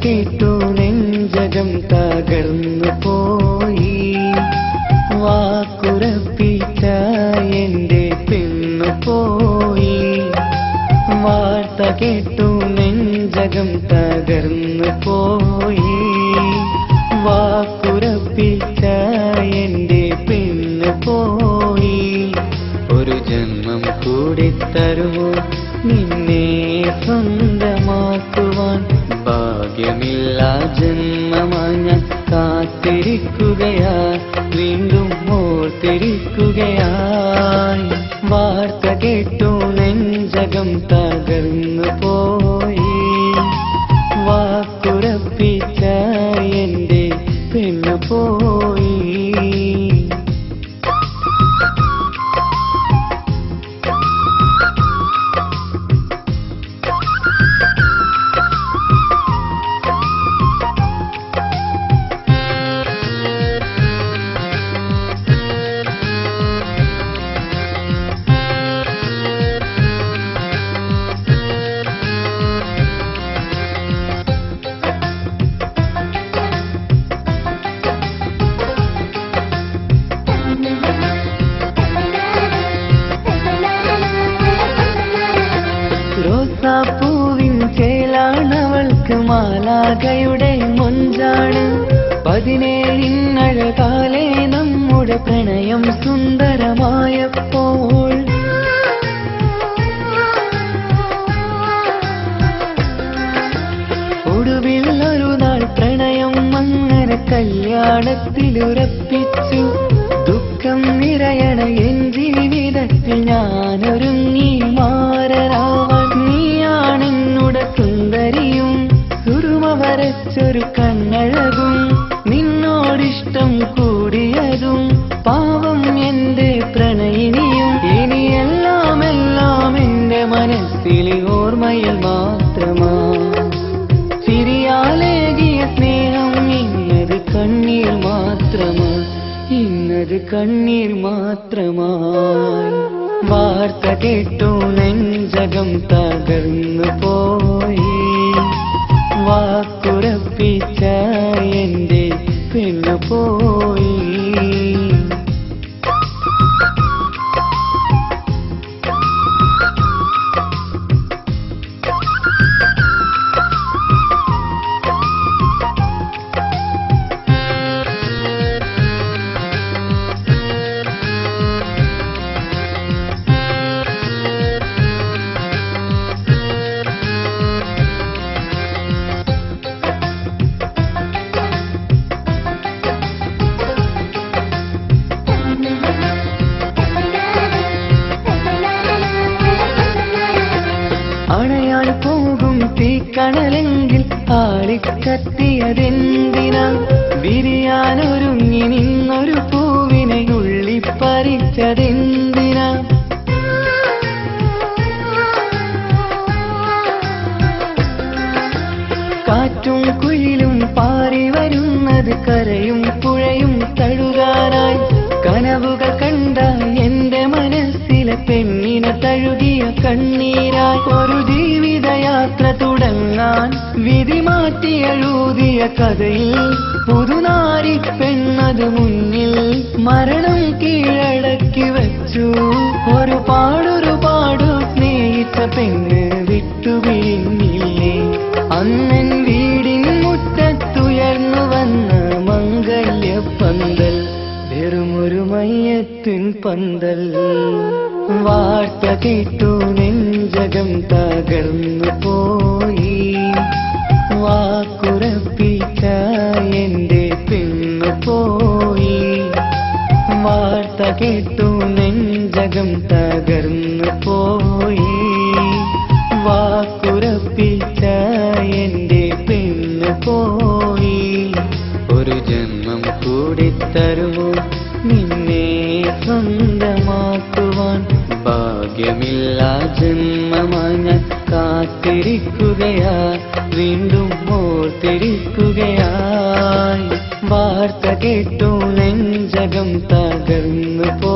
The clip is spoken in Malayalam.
കേട്ടു നെഞ്ചകം തകർന്നു പോയി. വാക്കുറപ്പിച്ച എന്റെ പെണ്ണു പോയി. വാർത്ത കേട്ടു നെഞ്ചകം തകർന്നു പോയി. വാക്കുറപ്പിച്ച എന്റെ പെണ്ണു പോയി. ഒരു ജന്മം കൂടി തരുമോ നിന്നെ സ്വന്തമാക്കുവാൻ? ഭാഗ്യമില്ലാ ജന്മമായി ഞാൻ കാത്തിരിക്കുകയാ, വീണ്ടും ഓർത്തിരിക്കുകയായി. വാർത്ത കേട്ടു നെഞ്ചകം തകർന്നു പോയി. വാക്കുറപ്പിച്ച എന്റെ പെണ്ണു പോയി. റോസാപ്പൂവിൻ ചേലാണവൾക്ക് മാലാഖയുടെ മൊഞ്ചാണ്. 17 നമ്മുടെ പ്രണയം സുന്ദരമായപ്പോൾ ഒടുവിൽ ഒരു നാൾ പ്രണയം അങ്ങനെ കല്യാണത്തിലുറപ്പിച്ചു. ദുഃഖം നിറയണ എൻ ജീവിതത്തിൽ ഞാനൊരുങ്ങി മാറാവാൻ. നീയാണെന്നുടെ സുന്ദരിയും സുറുമ വരച്ചൊരു കണ്ണഴകും. നിന്നോടിഷ്ടം കൂടിയതും പാവം എന്റെ പ്രണയിനിയും. ഇനിയെല്ലാം എല്ലാം എന്റെ മനസ്സിൽ ഓർമ്മയിൽ മാത്രമാ. ചിരിയാലേകിയ സ്നേഹം ഇന്നത് കണ്ണീർ മാത്രമാ, ഇന്നത് കണ്ണീർ മാത്രമായി. വാർത്ത കേട്ടു നെഞ്ചകം തകർന്നു പോയി. വാക്കുറപ്പിച്ച എന്റെ പെണ്ണു പോയി. അണയാൻ പോകും തീക്കണലെങ്കിൽ ആളിക്കത്തിയതെന്തിനാ? വിരിയാനൊരുങ്ങി നിന്നൊരു പൂവിനെ ഉള്ളിപ്പറിച്ചതെന്തിനാ? കാറ്റും കുയിലും പാറി വരുന്നത് കരയും പുഴയും തഴുകാനായി. കനവുകൾ കണ്ട എന്റെ മനസ്സിലെ പെണ്ണിനെ തഴുകിയ കണ്ണീരായി. ഒരു ജീവിതയാത്ര തുടങ്ങാൻ വിധി മാറ്റി എഴുതിയ കഥയിൽ പുതുനാരി പെണ്ണത് മുന്നിൽ മരണം കീഴടക്കി വെച്ചു. ഒരുപാടൊരുപാടു സ്നേഹിച്ച പെണ്ണ് വിട്ടുപിരിഞ്ഞില്ലേ? അന്നൻ വീടിൻ മുറ്റത്തുയർന്നു വന്ന മംഗല്യപ്പന്തൽ വെറുമൊരു മയ്യത്തിൻ പന്തൽ. വാർത്ത കേട്ടു നെഞ്ചകം തകർന്നു പോയി. വാക്കുറപ്പിച്ച എന്റെ പെണ്ണു പോയി. വാർത്ത കേട്ടു നെഞ്ചകം തകർന്നു പോയി. വാക്കുറപ്പിച്ച എന്റെ പെണ്ണു പോയി. ഒരു ജന്മം കൂടി തരുമോ നിന്നെ സ്വന്തമാക്കുവാൻ? ഭാഗ്യമില്ലാ ജന്മമായി ഞാൻ കാത്തിരിക്കുകയാ, വീണ്ടും ഓർത്തിരിക്കുകയായി. വാർത്ത കേട്ടു നെഞ്ചകം തകർന്നു പോ.